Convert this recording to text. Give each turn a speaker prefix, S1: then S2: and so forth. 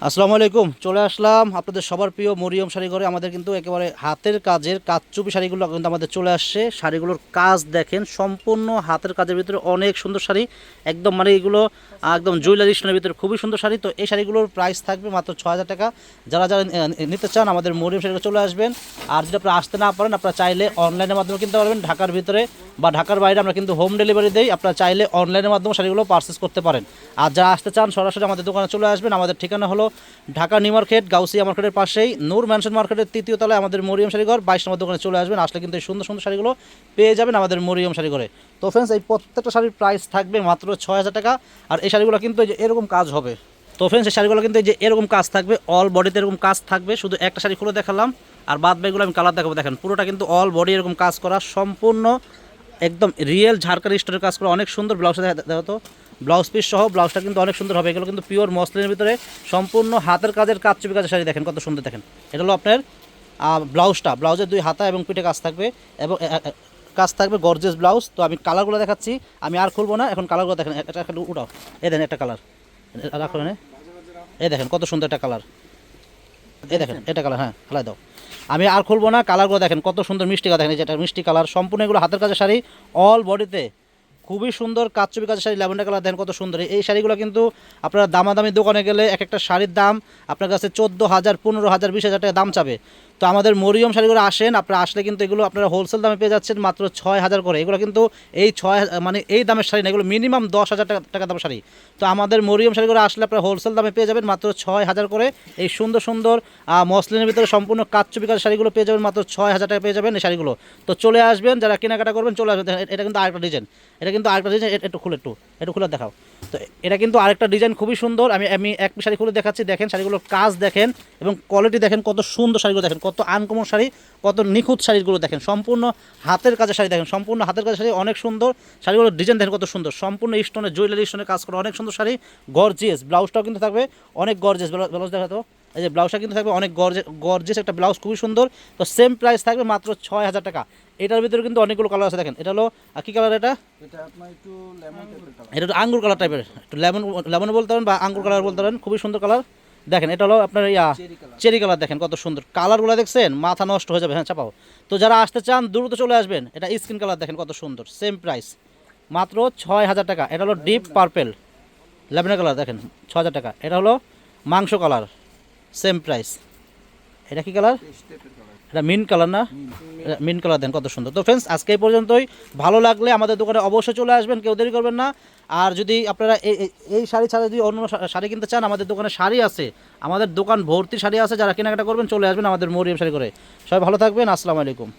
S1: আসসালামু আলাইকুম। চলে আসলাম আপনাদের সবার প্রিয় মরিয়ম শাড়ি ঘরে। আমাদের কিন্তু একেবারে হাতের কাজের কাজচুপি শাড়িগুলো কিন্তু আমাদের চলে আসছে। শাড়িগুলোর কাজ দেখেন, সম্পূর্ণ হাতের কাজের ভিতরে অনেক সুন্দর শাড়ি, একদম মানে এগুলো একদম জুয়েলারি স্টোনের ভিতরে খুবই সুন্দর শাড়ি। তো এই শাড়িগুলোর প্রাইস থাকবে মাত্র 6,000 টাকা। যারা যারা নিতে চান আমাদের মরিয়ম শাড়িগুলো চলে আসবেন। আর যদি আপনারা আসতে না পারেন, আপনারা চাইলে অনলাইনের মাধ্যমে কিনতে পারবেন। ঢাকার ভিতরে বা ঢাকার বাইরে আমরা কিন্তু হোম ডেলিভারি দেই। আপনারা চাইলে অনলাইনের মাধ্যমে শাড়িগুলো পারচেস করতে পারেন। আর যারা আসতে চান সরাসরি আমাদের দোকানে চলে আসবেন। আমাদের ঠিকানা হলো ঢাকা নিউ মার্কেট, গাউসিয়া মার্কেটের পাশেই নূর ম্যানশন মার্কেটের তৃতীয় তলায় আমাদের মরিয়ম শাড়িঘর। 22 নম্বর দোকানে চলে আসবেন। আসলে কিন্তু এই সুন্দর সুন্দর শাড়িগুলো পেয়ে যাবেন আমাদের মরিয়ম শাড়িঘরে। তো ফ্রেন্ডস, এই প্রত্যেকটা শাড়ির প্রাইস থাকবে মাত্র 6,000 টাকা। আর এই শাড়িগুলো কিন্তু এই যে এরকম কাজ হবে। তো ফ্রেন্ডস, এই শাড়িগুলো কিন্তু এই যে এরকম কাজ থাকবে, অল বডিতে এরকম কাজ থাকবে। শুধু একটা শাড়ি খুলে দেখালাম, আর বাদ বাকিগুলো আমি কালার দেখাবো। দেখেন পুরোটা কিন্তু অল বডি এরকম কাজ করা, সম্পূর্ণ একদম রিয়েল ঝাড়খারি স্টোরের কাজ করা, অনেক সুন্দর। ব্লাউজটা দেখো তো, ব্লাউজ পিস সহ ব্লাউজটা কিন্তু অনেক সুন্দর হবে। এগুলো কিন্তু পিওর মসলিনের ভিতরে সম্পূর্ণ হাতের কাজের কাজচুপি কাজের শাড়ি। দেখেন কত সুন্দর। দেখেন এটা হলো আপনার ব্লাউজটা, ব্লাউজের 2 হাতা এবং পিঠে কাজ থাকবে এবং কাজ থাকবে গর্জিয়াস ব্লাউজ। তো আমি কালারগুলো দেখাচ্ছি, আমি আর খুলবো না এখন। কালারগুলো দেখেন, এটা একটু উঠাও। এই দেখেন একটা কালার রাখো, এই দেখেন কত সুন্দর একটা কালার। এই দেখেন এটা কালার, হ্যাঁ হালাই দাও। আমি আর খুলবো না, কালারগুলো দেখেন কত সুন্দর। মিষ্টি কালার দেখেন, এই যে এটা মিষ্টি কালার। সম্পূর্ণ এগুলো হাতের কাজের শাড়ি, অল বডিতে খুবই সুন্দর কাজচুপি কাজের শাড়ি। ল্যাভেন্ডার কালার দেখেন কত সুন্দর। এই শাড়িগুলো কিন্তু আপনারা দামাদামি দোকানে গেলে এক একটা শাড়ির দাম আপনার কাছে 14,000, 15,000, 20,000 টাকা দাম চাবে। তো আমাদের মরিয়ম শাড়িগুলো আসেন, আপনারা আসলে কিন্তু এগুলো আপনারা হোলসেল দামে পেয়ে যাচ্ছেন মাত্র 6,000 করে। এগুলো কিন্তু এই 6 মানে এই দামের শাড়ি না, এগুলো মিনিমাম 10,000 টাকা দামের শাড়ি। তো আমাদের মরিয়ম শাড়িগুলো আসলে আপনারা হোলসেল দামে পেয়ে যাবেন মাত্র 6,000 করে। এই সুন্দর সুন্দর মসলিনের ভিতরে সম্পূর্ণ কাজচুপি কাজের শাড়িগুলো পেয়ে যাবেন মাত্র 6,000 টাকা পেয়ে যাবেন এই শাড়িগুলো। তো চলে আসবেন, যারা কেনাকাটা করবেন চলে আসবেন। এটা কিন্তু আরেকটা ডিজাইন, এটা কিন্তু আরেকটা ডিজাইন। একটু খুলে দেখাও। তো এটা কিন্তু আরেকটা ডিজাইন, খুবই সুন্দর। আমি এক শাড়ি খুলে দেখাচ্ছি। দেখেন শাড়িগুলোর কাজ দেখেন এবং কোয়ালিটি দেখেন কত সুন্দর। শাড়িগুলো দেখেন কত আনকমন শাড়ি, কত নিখুঁত শাড়িগুলো দেখেন। সম্পূর্ণ হাতের কাজের শাড়ি দেখেন, সম্পূর্ণ হাতের কাজের শাড়ি, অনেক সুন্দর। শাড়িগুলোর ডিজাইন দেখেন কত সুন্দর, সম্পূর্ণ স্টোনের জুয়েলারি স্টোনের কাজ করা, অনেক সুন্দর শাড়ি। গর্জিয়াস ব্লাউজটাও কিন্তু থাকবে অনেক গর্জিয়াস। ব্লাউজ দেখা তো, এই যে ব্লাউজটা কিন্তু থাকবে অনেক গর্জিয়াস একটা ব্লাউজ, খুবই সুন্দর। তো সেম প্রাইস থাকবে মাত্র 6,000 টাকা। এটার ভিতরে কিন্তু অনেকগুলো কালার আছে। দেখেন এটা হলো কী কালার, এটা এটা আঙ্গুর কালার টাইপের, একটু লেমন বলতে পারেন বা আঙ্গুর কালার বলতে পারেন, খুবই সুন্দর কালার। দেখেন এটা হলো আপনার চেরি কালার। দেখেন কত সুন্দর কালারগুলো, দেখছেন মাথা নষ্ট হয়ে যাবে। হ্যাঁ চাপাও। তো যারা আসতে চান দ্রুত চলে আসবেন। এটা স্কিন কালার দেখেন কত সুন্দর, সেম প্রাইস মাত্র 6,000 টাকা। এটা হলো ডিপ পার্পেল ল্যাভেন্ডার কালার, দেখেন 6,000 টাকা। এটা হলো মাংস কালার, সেম প্রাইস। এটা কি কালার? এটা মিন্ট কালার না? মিন্ট কালার দেন কত সুন্দর। তো ফ্রেন্ডস, আজকে এই পর্যন্তই। ভালো লাগলে আমাদের দোকানে অবশ্যই চলে আসবেন, কেউ দেরি করবেন না। আর যদি আপনারা এই শাড়ি ছাড়া যদি অন্য শাড়ি কিনতে চান, আমাদের দোকানে শাড়ি আছে, আমাদের দোকান ভর্তি শাড়ি আছে। যারা কেনাকাটা করবেন চলে আসবেন আমাদের মরিয়ম শাড়ি করে। সবাই ভালো থাকবেন, আসসালামু আলাইকুম।